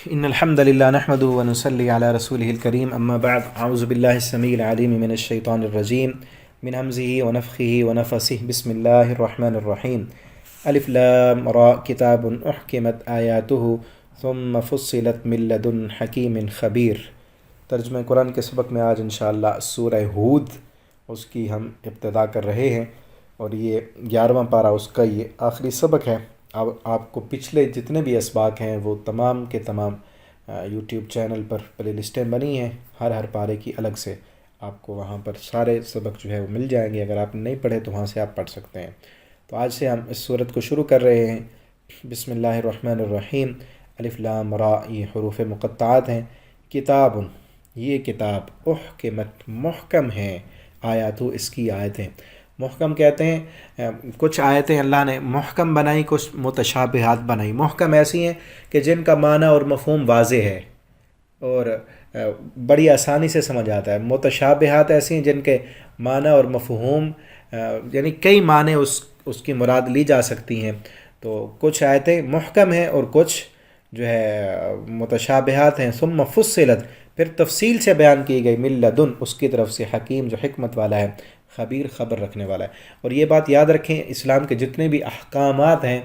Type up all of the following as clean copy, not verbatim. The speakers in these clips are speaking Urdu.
ان الحمد لله نحمده ونصلي على رسوله الكريم اما بعد اعوذ بالله السميع العليم من الشيطان الرجيم من همزه ونفخه ونفثه بسم الله الرحمن الرحيم الف لام را كتاب احكمت آياته ثم فصلت من لدن حكيم خبير۔ ترجمہ قرآن کے سبق میں آج انشاءاللہ سورہ ہود اس کی ہم ابتدا کر رہے ہیں، اور یہ 11واں پارہ اس کا یہ آخری سبق ہے۔ اب آپ کو پچھلے جتنے بھی اسباق ہیں وہ تمام کے تمام یوٹیوب چینل پر پلے لسٹیں بنی ہیں، ہر پارے کی الگ سے آپ کو وہاں پر سارے سبق جو ہے وہ مل جائیں گے۔ اگر آپ نے نہیں پڑھے تو وہاں سے آپ پڑھ سکتے ہیں۔ تو آج سے ہم اس سورت کو شروع کر رہے ہیں۔ بسم اللہ الرحمن الرحیم۔ الف لام را، یہ حروف مقطعات ہیں۔ کتاب، یہ کتاب، احکمت، محکم ہے، آیاتو، اس کی آیتیں۔ محکم کہتے ہیں کچھ آیتیں اللہ نے محکم بنائی، کچھ متشابہات بنائی۔ محکم ایسی ہیں کہ جن کا معنی اور مفہوم واضح ہے اور بڑی آسانی سے سمجھ آتا ہے۔ متشابہات ایسی ہیں جن کے معنی اور مفہوم یعنی کئی معنی اس کی مراد لی جا سکتی ہیں۔ تو کچھ آیتیں محکم ہیں اور کچھ جو ہے متشابہات ہیں۔ ثم فصلت، پھر تفصیل سے بیان کی گئی، من لدن، اس کی طرف سے، حکیم جو حکمت والا ہے، خبیر خبر رکھنے والا ہے۔ اور یہ بات یاد رکھیں، اسلام کے جتنے بھی احکامات ہیں،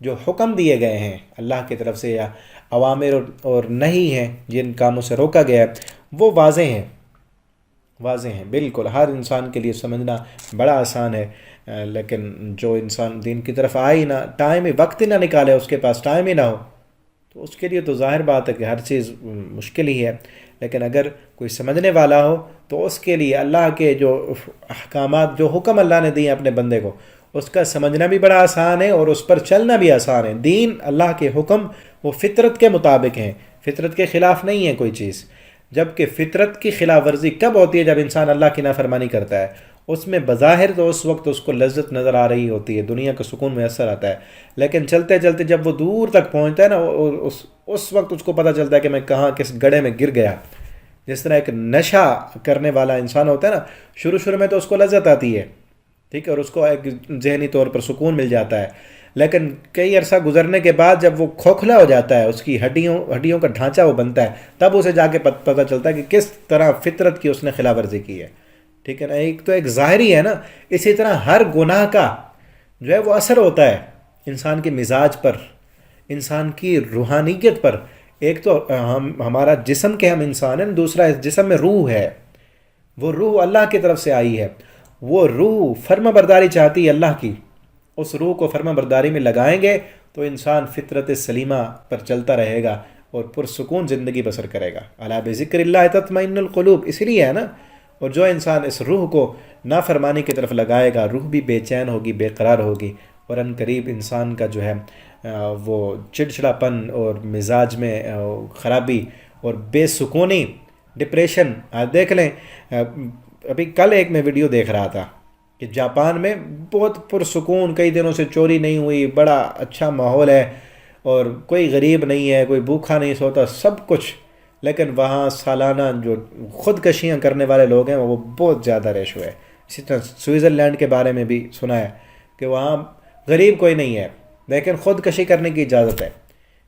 جو حکم دیے گئے ہیں اللہ کی طرف سے، یا اوامر اور نہی ہیں جن کاموں سے روکا گیا ہے، وہ واضح ہیں، واضح ہیں بالکل۔ ہر انسان کے لیے سمجھنا بڑا آسان ہے، لیکن جو انسان دین کی طرف آئے ہی نہ، ٹائم ہی، وقت ہی نہ نکالے، اس کے پاس ٹائم ہی نہ ہو، تو اس کے لیے تو ظاہر بات ہے کہ ہر چیز مشکل ہی ہے۔ لیکن اگر کوئی سمجھنے والا ہو تو اس کے لیے اللہ کے جو احکامات، جو حکم اللہ نے دیے اپنے بندے کو، اس کا سمجھنا بھی بڑا آسان ہے اور اس پر چلنا بھی آسان ہے۔ دین، اللہ کے حکم، وہ فطرت کے مطابق ہیں، فطرت کے خلاف نہیں ہے کوئی چیز۔ جبکہ فطرت کی خلاف ورزی کب ہوتی ہے؟ جب انسان اللہ کی نافرمانی کرتا ہے۔ اس میں بظاہر تو اس وقت اس کو لذت نظر آ رہی ہوتی ہے، دنیا کا سکون میسر آتا ہے، لیکن چلتے چلتے جب وہ دور تک پہنچتا ہے نا، اس وقت اس کو پتہ چلتا ہے کہ میں کہاں، کس گڑھے میں گر گیا۔ جس طرح ایک نشہ کرنے والا انسان ہوتا ہے نا، شروع میں تو اس کو لذت آتی ہے، ٹھیک ہے، اور اس کو ایک ذہنی طور پر سکون مل جاتا ہے، لیکن کئی عرصہ گزرنے کے بعد جب وہ کھوکھلا ہو جاتا ہے، اس کی ہڈیوں کا ڈھانچہ وہ بنتا ہے، تب اسے جا کے پتہ چلتا ہے کہ کس طرح فطرت کی اس نے خلاف ورزی کی ہے، ٹھیک ہے نا۔ ایک تو ایک ظاہری ہے نا، اسی طرح ہر گناہ کا جو ہے وہ اثر ہوتا ہے انسان کے مزاج پر، انسان کی روحانیت پر۔ ایک تو ہمارا جسم کے ہم انسان ہیں، دوسرا اس جسم میں روح ہے، وہ روح اللہ کی طرف سے آئی ہے، وہ روح فرما برداری چاہتی ہے اللہ کی۔ اس روح کو فرما برداری میں لگائیں گے تو انسان فطرت سلیمہ پر چلتا رہے گا اور پرسکون زندگی بسر کرے گا۔ الا بذکر اللہ تطمئن القلوب، اسی لیے ہے نا۔ اور جو انسان اس روح کو نافرمانی کی طرف لگائے گا، روح بھی بے چین ہوگی، بے قرار ہوگی، اور ان قریب انسان کا جو ہے وہ چڑچڑاپن اور مزاج میں خرابی اور بے سکونی، ڈپریشن۔ دیکھ لیں، ابھی کل ایک میں ویڈیو دیکھ رہا تھا کہ جاپان میں بہت پرسکون، کئی دنوں سے چوری نہیں ہوئی، بڑا اچھا ماحول ہے، اور کوئی غریب نہیں ہے، کوئی بھوکھا نہیں سوتا، سب کچھ، لیکن وہاں سالانہ جو خودکشیاں کرنے والے لوگ ہیں وہ بہت زیادہ ریشو ہے۔ اسی طرح سوئٹزرلینڈ کے بارے میں بھی سنا ہے کہ وہاں غریب کوئی نہیں ہے لیکن خودکشی کرنے کی اجازت ہے۔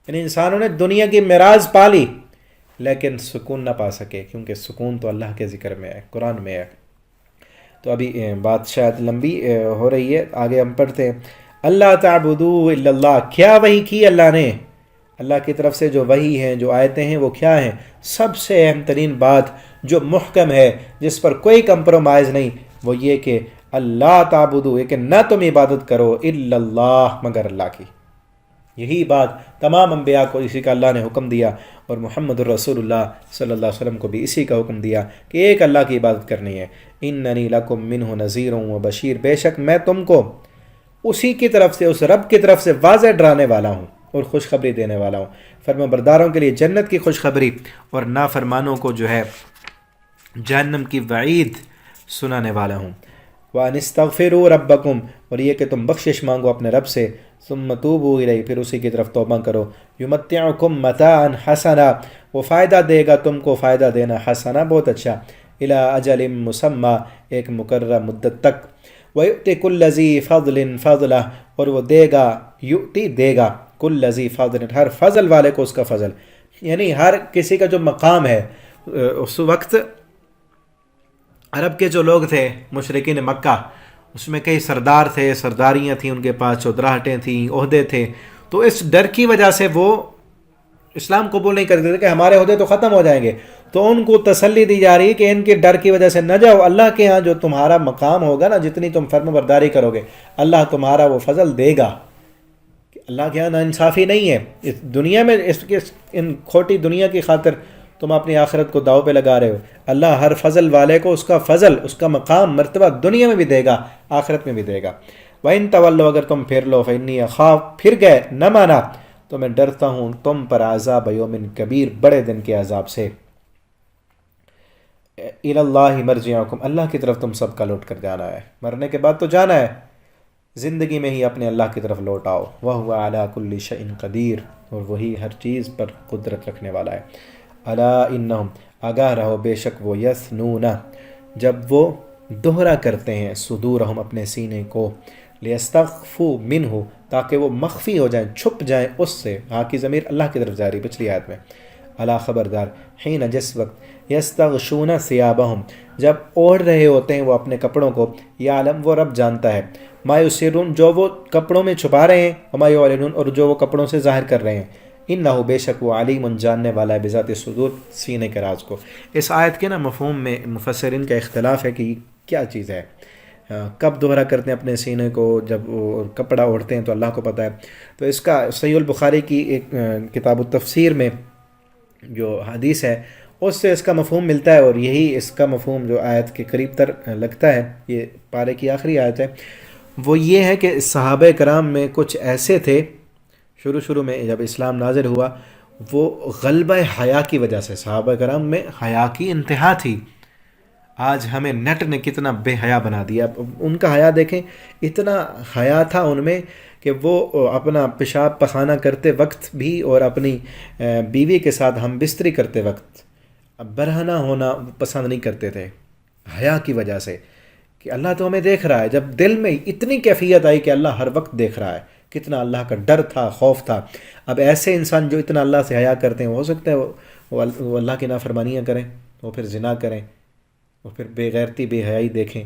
یعنی انسانوں نے دنیا کی معراج پا لی لیکن سکون نہ پا سکے، کیونکہ سکون تو اللہ کے ذکر میں ہے، قرآن میں ہے۔ تو ابھی بات شاید لمبی ہو رہی ہے، آگے ہم پڑھتے ہیں۔ اللہ تعبدوا الا اللہ، کیا وحی کی اللہ نے؟ اللہ کی طرف سے جو وحی ہیں، جو آیتیں ہیں، وہ کیا ہیں؟ سب سے اہم ترین بات جو محکم ہے، جس پر کوئی کمپرومائز نہیں، وہ یہ کہ اللہ تعبدو، یہ کہ نہ تم عبادت کرو الا اللہ، مگر اللہ کی۔ یہی بات تمام انبیاء کو اسی کا اللہ نے حکم دیا، اور محمد الرسول اللہ صلی اللہ علیہ وسلم کو بھی اسی کا حکم دیا کہ ایک اللہ کی عبادت کرنی ہے۔ اننی لکم منہ نذیر و بشیر، بے شک میں تم کو اسی کی طرف سے، اس رب کی طرف سے واضح ڈرانے والا ہوں اور خوشخبری دینے والا ہوں۔ فرما برداروں کے لیے جنت کی خوشخبری، اور نافرمانوں کو جو ہے جہنم کی وعید سنانے والا ہوں۔ وَأَنِ اسْتَغْفِرُوا رَبَّكُمْ، اور یہ کہ تم بخشش مانگو اپنے رب سے، ثُمَّ تُوبُوا إِلَيْهِ، پھر اسی کی طرف توبہ کرو، يُمَتِّعُكُمْ مَتَاعًا حَسَنًا، وہ فائدہ دے گا تم کو، فائدہ دینا حسنا بہت اچھا، إِلَىٰ أَجَلٍ مُّسَمًّى، ایک مقررہ مدت تک، وَيُؤْتِ كُلَّ ذِي فَضْلٍ فَضْلَهُ، اور وہ دے گا، یؤتی دے گا، کل ذی فضل، ہر فضل والے کو اس کا فضل، یعنی ہر کسی کا جو مقام ہے، اس وقت عرب کے جو لوگ تھے مشرکین مکہ، اس میں کئی سردار تھے، سرداریاں تھیں ان کے پاس، چودراہٹیں تھیں، عہدے تھے، تو اس ڈر کی وجہ سے وہ اسلام قبول نہیں کرتے تھے کہ ہمارے عہدے تو ختم ہو جائیں گے. تو ان کو تسلی دی جا رہی ہے کہ ان کے ڈر کی وجہ سے نہ جاؤ، اللہ کے ہاں جو تمہارا مقام ہوگا نا، جتنی تم فرم برداری کرو گے اللہ تمہارا وہ فضل دے گا. اللہ کے ہاں نا انصافی نہیں ہے اس دنیا میں، ان کھوٹی دنیا کی خاطر تم اپنی آخرت کو داؤ پہ لگا رہے ہو. اللہ ہر فضل والے کو اس کا فضل، اس کا مقام، مرتبہ دنیا میں بھی دے گا، آخرت میں بھی دے گا. وَإِن تَوَلَّوْا، اگر تم پھر لو، فَإِنِّي أَخَافُ، پھر گئے نہ مانا تو میں ڈرتا ہوں تم پر عذاب یوم کبیر، بڑے دن کے عذاب سے. إِلَى اللَّهِ مَرْجِعُكُمْ، اللہ کی طرف تم سب کا لوٹ کر جانا ہے، مرنے کے بعد تو جانا ہے، زندگی میں ہی اپنے اللہ کی طرف لوٹ آؤ. وَهُوَ عَلَى كُلِّ شَيْءٍ قَدِيرٌ، اور وہی ہر چیز پر قدرت رکھنے والا ہے. الا انہم، آگاہ رہو، بے شک وہ، یثنون، جب وہ دوہرا کرتے ہیں، صدورہم، اپنے سینے کو، لیستخفوا منہ، تاکہ وہ مخفی ہو جائیں، چھپ جائیں اس سے. ہاں کی ضمیر اللہ کی طرف جاری پچھلی آیت میں. الا خبردار، حین، جس وقت، یستغشون ثیابہم، جب اوڑھ رہے ہوتے ہیں وہ اپنے کپڑوں کو، یعلم، وہ رب جانتا ہے، ما یسرون، جو وہ کپڑوں میں چھپا رہے ہیں، وما یعلنون، اور جو وہ کپڑوں سے ظاہر کر رہے ہیں. انہ، بے شک وہ، علیم، جاننے والا ہے، بذات صدور، سینے کے راز کو. اس آیت کے نا مفہوم میں مفسرین کا اختلاف ہے کہ یہ کیا چیز ہے. کب دوہرا کرتے ہیں اپنے سینے کو؟ جب وہ کپڑا اوڑھتے ہیں تو اللہ کو پتہ ہے. تو اس کا صحیح البخاری کی ایک کتاب التفسیر میں جو حدیث ہے اس سے اس کا مفہوم ملتا ہے، اور یہی اس کا مفہوم جو آیت کے قریب تر لگتا ہے، یہ پارے کی آخری آیت ہے، وہ یہ ہے کہ صحابہ کرام میں کچھ ایسے تھے شروع میں جب اسلام نازل ہوا، وہ غلبہ حیا کی وجہ سے، صحابہ کرام میں حیا کی انتہا تھی. آج ہمیں نیٹ نے کتنا بے حیا بنا دیا. ان کا حیا دیکھیں، اتنا حیا تھا ان میں کہ وہ اپنا پیشاب پخانہ کرتے وقت بھی اور اپنی بیوی کے ساتھ ہم بستری کرتے وقت برہنہ ہونا پسند نہیں کرتے تھے، حیا کی وجہ سے کہ اللہ تو ہمیں دیکھ رہا ہے. جب دل میں اتنی کیفیت آئی کہ اللہ ہر وقت دیکھ رہا ہے، کتنا اللہ کا ڈر تھا، خوف تھا. اب ایسے انسان جو اتنا اللہ سے حیا کرتے ہیں، ہو سکتا ہے وہ اللہ کی نافرمانیاں کریں، وہ پھر زنا کریں، وہ پھر بے غیرتی، بے حیائی دیکھیں.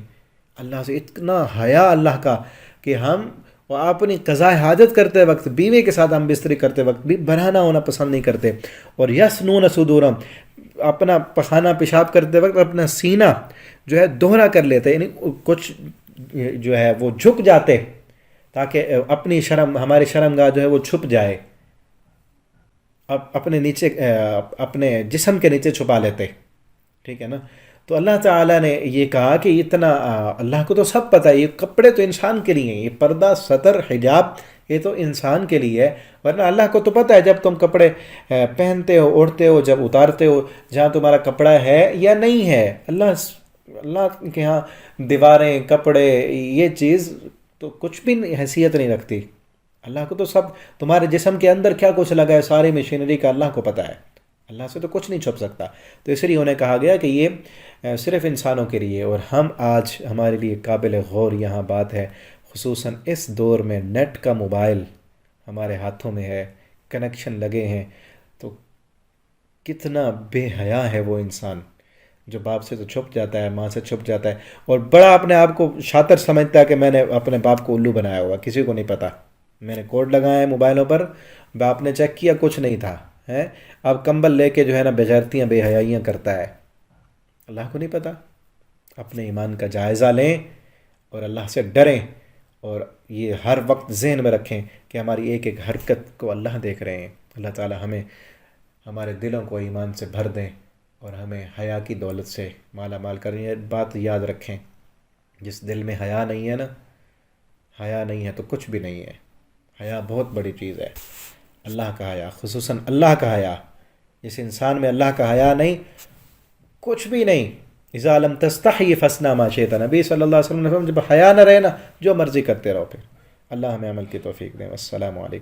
اللہ سے اتنا حیا اللہ کا کہ ہم اپنی قضاء حاجت کرتے وقت، بیوی کے ساتھ ہم بستری کرتے وقت بھی برہنہ ہونا پسند نہیں کرتے. اور یسنون صدورہم، اپنا پخانہ پیشاب کرتے وقت اپنا سینہ جو ہے دوہرا کر لیتے، یعنی کچھ جو ہے وہ جھک جاتے تاکہ اپنی شرم، ہماری شرمگاہ جو ہے وہ چھپ جائے، اپنے نیچے، اپنے جسم کے نیچے چھپا لیتے. ٹھیک ہے نا. تو اللہ تعالیٰ نے یہ کہا کہ اتنا اللہ کو تو سب پتہ ہے، یہ کپڑے تو انسان کے لیے ہیں، یہ پردہ، ستر، حجاب یہ تو انسان کے لیے ہے، ورنہ اللہ کو تو پتہ ہے جب تم کپڑے پہنتے ہو، اوڑھتے ہو، جب اتارتے ہو، جہاں تمہارا کپڑا ہے یا نہیں ہے. اللہ کے ہاں دیواریں، کپڑے، یہ چیز تو کچھ بھی حیثیت نہیں رکھتی. اللہ کو تو سب، تمہارے جسم کے اندر کیا کچھ لگا ہے، ساری مشینری کا اللہ کو پتہ ہے. اللہ سے تو کچھ نہیں چھپ سکتا. تو اس لیے انہیں کہا گیا کہ یہ صرف انسانوں کے لیے. اور ہم آج، ہمارے لیے قابل غور یہاں بات ہے، خصوصاً اس دور میں نیٹ کا موبائل ہمارے ہاتھوں میں ہے، کنیکشن لگے ہیں، تو کتنا بے حیا ہے وہ انسان جو باپ سے تو چھپ جاتا ہے، ماں سے چھپ جاتا ہے، اور بڑا اپنے آپ کو شاطر سمجھتا ہے کہ میں نے اپنے باپ کو الو بنایا ہوا. کسی کو نہیں پتہ میں نے کوڈ لگایا ہے موبائلوں پر، باپ نے چیک کیا کچھ نہیں تھا. اب کمبل لے کے جو ہے نا بغیرتیاں، بے حیائیاں کرتا ہے. اللہ کو نہیں پتہ. اپنے ایمان کا جائزہ لیں اور اللہ سے ڈریں، اور یہ ہر وقت ذہن میں رکھیں کہ ہماری ایک ایک حرکت کو اللہ دیکھ رہے ہیں. اللہ تعالی ہمیں، ہمارے دلوں کو ایمان سے بھر دیں اور ہمیں حیا کی دولت سے مالا مال کریں. یہ بات یاد رکھیں، جس دل میں حیا نہیں ہے نا، حیا نہیں ہے تو کچھ بھی نہیں ہے. حیا بہت بڑی چیز ہے. اللہ کا حیا، خصوصاً اللہ کا حیا. جس انسان میں اللہ کا حیا نہیں، کچھ بھی نہیں. اذا لم تستحی فاصنع ما شئت، نبی صلی اللہ علیہ وسلم نے فرمایا جب حیا نہ رہے نا، جو مرضی کرتے رہو. پھر اللہ ہمیں عمل کی توفیق دے. السلام علیکم.